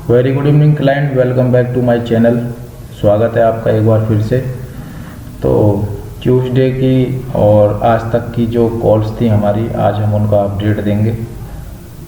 Very good evening client, welcome back to my channel. स्वागत है आपका एक बार फिर से। तो ट्यूसडे की और आज तक की जो कॉल्स थी हमारी, आज हम उनका अपडेट देंगे।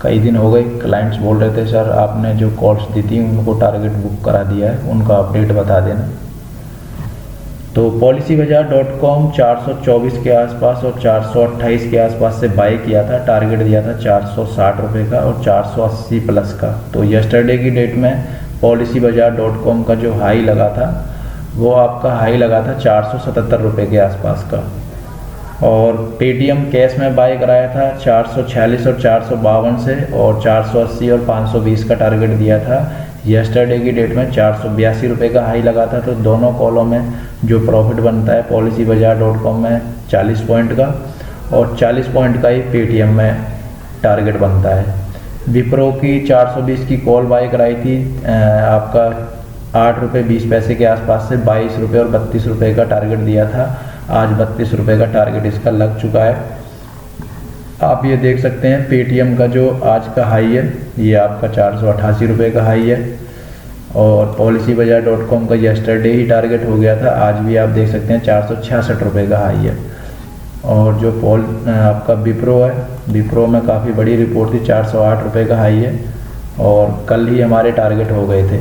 कई दिन हो गए, क्लाइंट्स बोल रहे थे सर आपने जो कॉल्स दी थी उनको टारगेट बुक करा दिया है, उनका अपडेट बता देना। तो policybazaar.com 424 के आसपास और 428 के आसपास से बाई किया था, टारगेट दिया था 460 रुपये का और 480 प्लस का। तो यस्टरडे की डेट में policybazaar.com का जो हाई लगा था वो आपका हाई लगा था 477 रुपये के आसपास का। और पेटीएम कैश में बाई कराया था 446 और 452 से, और 480 और 520 का टारगेट दिया था। यस्टरडे की डेट में 482 रुपये का हाई लगा था। तो दोनों कॉलों में जो प्रॉफिट बनता है policybazaar.com में 40 पॉइंट का और 40 पॉइंट का ही पेटीएम में टारगेट बनता है। विप्रो की 420 की कॉल बाई कराई थी आपका 8 रुपये 20 पैसे के आसपास से, 22 रुपये और 32 रुपये का टारगेट दिया था। आज 32 रुपये का टारगेट इसका लग चुका है। आप ये देख सकते हैं पेटीएम का जो आज का हाई है ये आपका 488 रुपये का हाई है, और policybazaar.com का यस्टरडे ही टारगेट हो गया था। आज भी आप देख सकते हैं 466 रुपये का हाई है। और जो आपका विप्रो है, विप्रो में काफ़ी बड़ी रिपोर्ट थी, 408 रुपये का हाई है और कल ही हमारे टारगेट हो गए थे।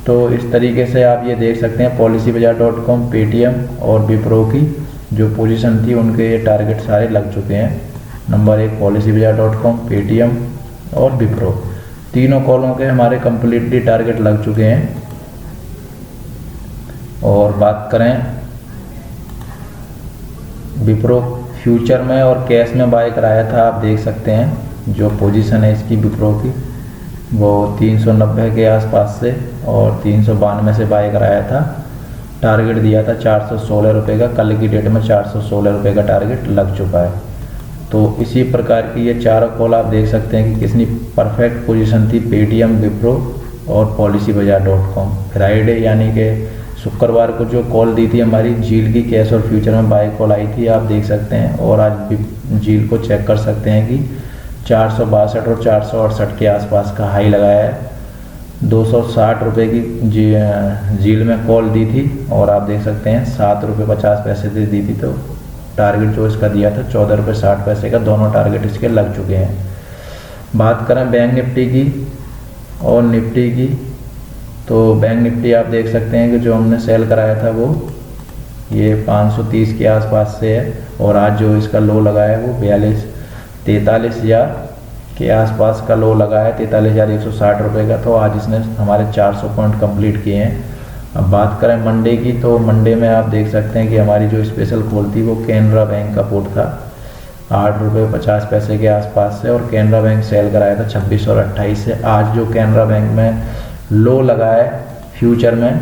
तो इस तरीके से आप ये देख सकते हैं policybazaar.com, पेटीएम और विप्रो की जो पोजीशन थी उनके ये टारगेट सारे लग चुके हैं। नंबर 1 policybazaar.com, पेटीएम और विप्रो, तीनों कॉलों के हमारे कम्प्लीटली टारगेट लग चुके हैं। और बात करें विप्रो फ्यूचर में और कैश में बाय कराया था, आप देख सकते हैं जो पोजीशन है इसकी विप्रो की वो 390 के आसपास से और 392 से बाय कराया था। टारगेट दिया था 416 रुपये का, कल की डेट में 416 रुपये का टारगेट लग चुका है। तो इसी प्रकार की ये चारों कॉल आप देख सकते हैं कि कितनी परफेक्ट पोजीशन थी पेटीएम, विप्रो और policybazaar.com। फ्राइडे यानी कि शुक्रवार को जो कॉल दी थी हमारी झील की कैश और फ्यूचर में बाय कॉल आई थी, आप देख सकते हैं। और आज झील को चेक कर सकते हैं कि 462 और 468 के आसपास का हाई लगाया है। 260 रुपये की झील में कॉल दी थी और आप देख सकते हैं 7 रुपये 50 पैसे से दी थी। तो टारगेट जो इसका दिया था 14 रुपये 60 पैसे का, दोनों टारगेट इसके लग चुके हैं। बात करें बैंक निफ्टी की और निफ्टी की, तो बैंक निफ्टी आप देख सकते हैं कि जो हमने सेल कराया था वो ये 530 के आसपास से है, और आज जो इसका लो लगा है वो 43,000 के आसपास का लो लगा है, 43,160 रुपये का। तो आज इसने हमारे 400 पॉइंट कंप्लीट किए हैं। अब बात करें मंडे की, तो मंडे में आप देख सकते हैं कि हमारी जो स्पेशल कॉल थी वो कैनरा बैंक का पुट था 8 रुपये 50 पैसे के आसपास से, और कैनरा बैंक सेल कराया था 26 और 28 से। आज जो कैनरा बैंक में लो लगा है फ्यूचर में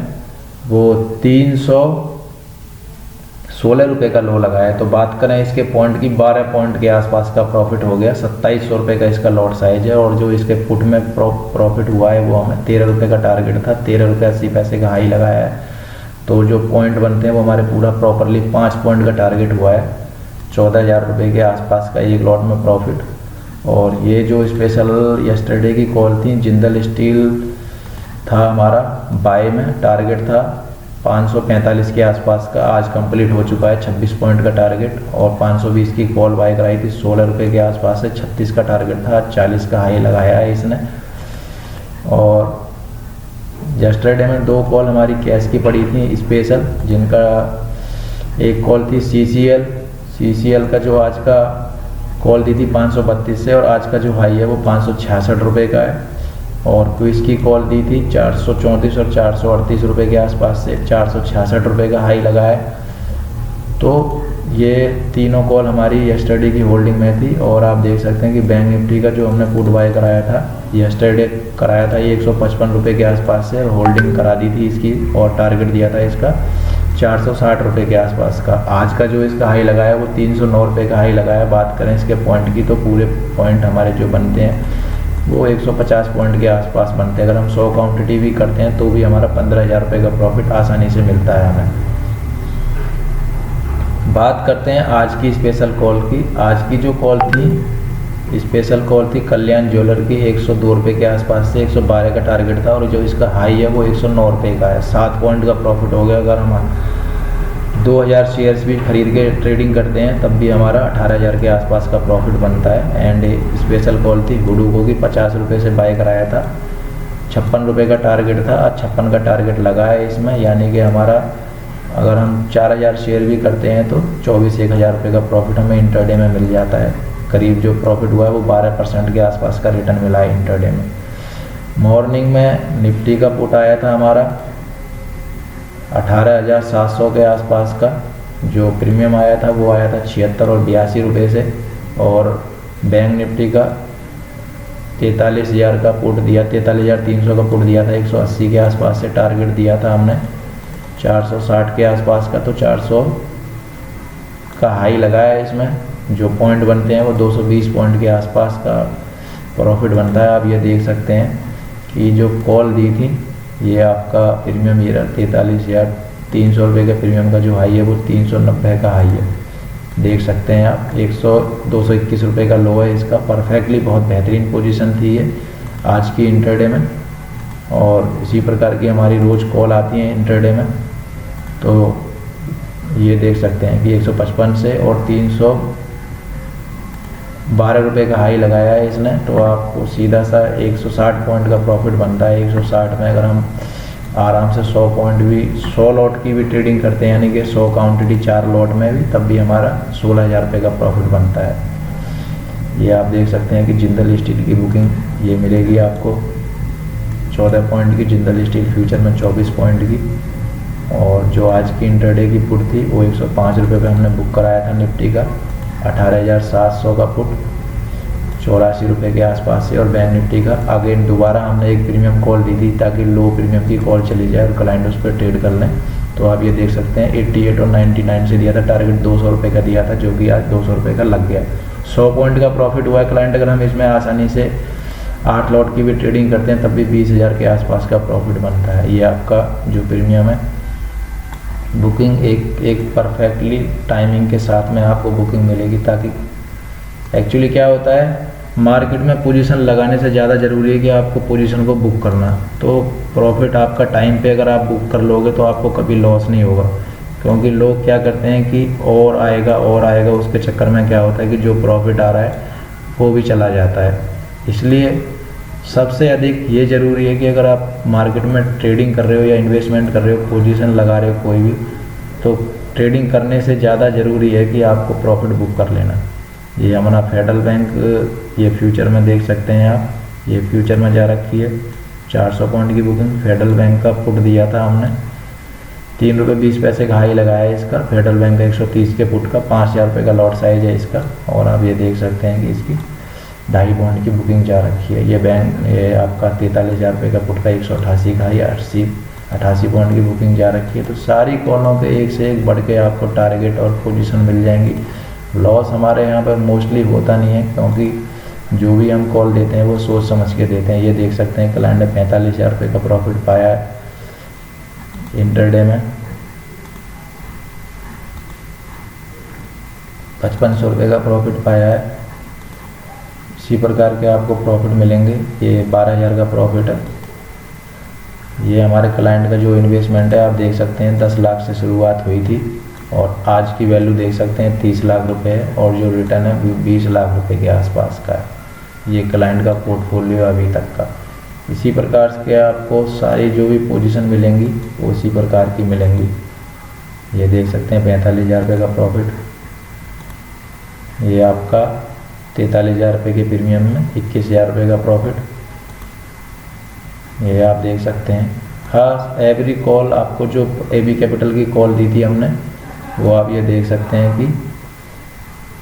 वो 316 रुपये का लो लगा है। तो बात करें इसके पॉइंट की, 12 पॉइंट के आसपास का प्रॉफिट हो गया, 2700 रुपये का इसका लॉट साइज है। और जो इसके पुट में प्रॉफिट हुआ है वो हमें 13 रुपये का टारगेट था, 13 रुपये 80 पैसे का हाई लगाया है। तो जो पॉइंट बनते हैं वो हमारे पूरा प्रॉपरली 5 पॉइंट का टारगेट हुआ है, 14,000 रुपये के आसपास का एक लॉट में प्रॉफिट। और ये जो स्पेशल यस्टरडे की कॉल थी, जिंदल स्टील था हमारा बाय में, टारगेट था 545 के आसपास का, आज कंप्लीट हो चुका है 26 पॉइंट का टारगेट। और 520 की कॉल बाय कराई थी 16 रुपये के आसपास से, 36 का टारगेट था, 40 का हाई लगाया है इसने। और यस्टरडे में 2 कॉल हमारी कैश की पड़ी थी स्पेशल, जिनका एक कॉल थी CCL का जो आज का कॉल दी थी 532 से, और आज का जो हाई है वो 566 रुपये का है। और क्विज की कॉल दी थी 434 और 438 रुपये के आसपास से, 466 रुपये का हाई लगा है। तो ये तीनों कॉल हमारी यस्टरडे की होल्डिंग में थी। और आप देख सकते हैं कि बैंक निफ्टी का जो हमने पुट बाय कराया था यस्टरडे कराया था ये 155 रुपये के आसपास से, होल्डिंग करा दी थी इसकी, और टारगेट दिया था इसका 460 रुपये के आसपास का। आज का जो इसका हाई लगाया वो 309 रुपये का हाई लगाया। बात करें इसके पॉइंट की, तो पूरे पॉइंट हमारे जो बनते हैं वो 150 पॉइंट के आसपास बनते हैं। अगर हम 100 क्वांटिटी भी करते हैं तो भी हमारा 15,000 रुपये का प्रॉफिट आसानी से मिलता है हमें। बात करते हैं आज की स्पेशल कॉल की। आज की जो कॉल थी स्पेशल कॉल थी कल्याण ज्वेलर की 102 रुपये के आसपास से 112 का टारगेट था, और जो इसका हाई है वो 109 रुपये का है। 7 पॉइंट का प्रॉफिट हो गया। अगर हम 2000 शेयर्स भी खरीद के ट्रेडिंग करते हैं तब भी हमारा 18,000 के आसपास का प्रॉफिट बनता है। एंड स्पेशल कॉल थी हुडूको की 50 रुपये से बाय कराया था, 56 रुपये का टारगेट था, आज 56 का टारगेट लगा है इसमें। यानी कि हमारा अगर हम 4000 शेयर भी करते हैं तो 24-1000 रुपये का प्रॉफिट हमें इंटरडे में मिल जाता है। करीब जो प्रॉफिट हुआ है वो 12% के आसपास का रिटर्न मिला है इंटरडे में। मॉर्निंग में निफ्टी का पुट आया था हमारा 18,700 के आसपास का, जो प्रीमियम आया था वो आया था 76 और 82 रुपये से। और बैंक निफ्टी का 43,000 का पुट दिया, 43,300 का पुट दिया था, 180 के आसपास से टारगेट दिया था हमने 460 के आसपास का, तो 400 का हाई लगाया है इसमें। जो पॉइंट बनते हैं वो 220 पॉइंट के आसपास का प्रॉफिट बनता है। आप ये देख सकते हैं कि जो कॉल दी थी ये आपका प्रीमियम ये 43,300 रुपये के प्रीमियम का जो हाई है वो 390 का हाई है, देख सकते हैं आप। 221 रुपये का लो है इसका। परफेक्टली बहुत बेहतरीन पोजीशन थी ये आज की इंटरडे में। और इसी प्रकार की हमारी रोज़ कॉल आती हैं इंटरडे में, तो ये देख सकते हैं कि 155 से और 312 रुपये का हाई लगाया है इसने, तो आपको सीधा सा 160 पॉइंट का प्रॉफिट बनता है। 160 में अगर हम आराम से 100 पॉइंट भी 100 लॉट की भी ट्रेडिंग करते हैं, यानी कि 100 काउंटेड 4 लॉट में भी, तब भी हमारा 16,000 रुपये का प्रॉफिट बनता है। ये आप देख सकते हैं कि जिंदल स्टील की बुकिंग ये मिलेगी आपको 14 पॉइंट की, जिंदल स्टील फ्यूचर में 24 पॉइंट की। और जो आज की इंटरडे की पुट थी वो 105 रुपये पे हमने बुक कराया था निफ्टी का, 18,700 का पुट 84 रुपये के आसपास से। और बैंक निफ्टी का अगेन दोबारा हमने एक प्रीमियम कॉल दी थी ताकि लो प्रीमियम की कॉल चली जाए और क्लाइंट उस पर ट्रेड कर लें। तो आप ये देख सकते हैं 88 और 99 से दिया था, टारगेट 200 रुपये का दिया था, जो कि आज 200 रुपये का लग गया। 100 पॉइंट का प्रॉफिट हुआ है क्लाइंट। अगर हम इसमें आसानी से 8 लॉट की भी ट्रेडिंग करते हैं तब भी 20,000 के आसपास का प्रॉफिट बनता है। ये आपका जो प्रीमियम है बुकिंग एक परफेक्टली टाइमिंग के साथ में आपको बुकिंग मिलेगी, ताकि एक्चुअली क्या होता है मार्केट में पोजीशन लगाने से ज़्यादा ज़रूरी है कि आपको पोजीशन को बुक करना। तो प्रॉफिट आपका टाइम पे अगर आप बुक कर लोगे तो आपको कभी लॉस नहीं होगा, क्योंकि लोग क्या करते हैं कि और आएगा, उसके चक्कर में क्या होता है कि जो प्रॉफिट आ रहा है वो भी चला जाता है। इसलिए सबसे अधिक ये ज़रूरी है कि अगर आप मार्केट में ट्रेडिंग कर रहे हो या इन्वेस्टमेंट कर रहे हो, पोजीशन लगा रहे हो कोई भी, तो ट्रेडिंग करने से ज़्यादा ज़रूरी है कि आपको प्रॉफिट बुक कर लेना। ये हमारा फेडरल बैंक ये फ्यूचर में देख सकते हैं आप, ये फ्यूचर में जा रखी है 400 पॉइंट की बुकिंग। फेडरल बैंक का पुट दिया था हमने 3 रुपये 20 पैसे का हाई लगाया है इसका। फेडरल बैंक का 130 के पुट का 5,000 रुपये का लॉट साइज है इसका। और आप ये देख सकते हैं कि इसकी 2.5 पॉइंट की बुकिंग जा रखी है। ये बैंक ये आपका 43,000 रुपये का पुट का 188 का हाई 88 पॉइंट की बुकिंग जा रखी है। तो सारी कॉलों पे एक से एक बढ़ के आपको टारगेट और पोजीशन मिल जाएंगी। लॉस हमारे यहाँ पर मोस्टली होता नहीं है, क्योंकि जो भी हम कॉल देते हैं वो सोच समझ के देते हैं। ये देख सकते हैं क्लाइंट ने 45,000 रुपये का प्रॉफिट पाया है इंटरडे में। 5500 रुपये का प्रॉफिट पाया है। इसी प्रकार के आपको प्रॉफिट मिलेंगे। ये 12,000 का प्रॉफिट है। ये हमारे क्लाइंट का जो इन्वेस्टमेंट है आप देख सकते हैं 10 लाख से शुरुआत हुई थी और आज की वैल्यू देख सकते हैं 30 लाख रुपए है, और जो रिटर्न है वो 20 लाख रुपए के आसपास का है। ये क्लाइंट का पोर्टफोलियो अभी तक का। इसी प्रकार के आपको सारी जो भी पोजीशन मिलेंगी वो इसी प्रकार की मिलेंगी। ये देख सकते हैं 45,000 रुपये का प्रॉफिट। ये आपका 43,000 रुपये के प्रीमियम में 21,000 रुपये का प्रॉफिट। ये आप देख सकते हैं। हाँ, एवरी कॉल आपको जो AB कैपिटल की कॉल दी थी हमने वो आप ये देख सकते हैं कि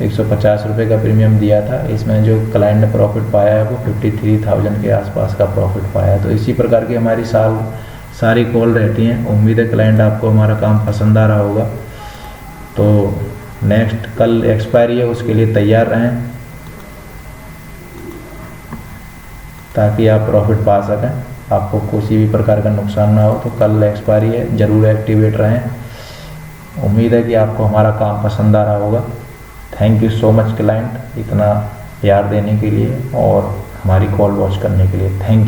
150 रुपये का प्रीमियम दिया था। इसमें जो क्लाइंट ने प्रॉफिट पाया है वो 53,000 के आसपास का प्रॉफिट पाया है। तो इसी प्रकार की हमारी सारी कॉल रहती हैं। उम्मीद है क्लाइंट आपको हमारा काम पसंद आ रहा होगा। तो नेक्स्ट कल एक्सपायरी है, उसके लिए तैयार रहें ताकि आप प्रॉफिट पा सकें, आपको किसी भी प्रकार का नुकसान ना हो। तो कल एक्सपायरी है, ज़रूर एक्टिवेट रहें। उम्मीद है कि आपको हमारा काम पसंद आ रहा होगा। Thank you so much client, इतना प्यार देने के लिए और हमारी कॉल वॉच करने के लिए। Thank you.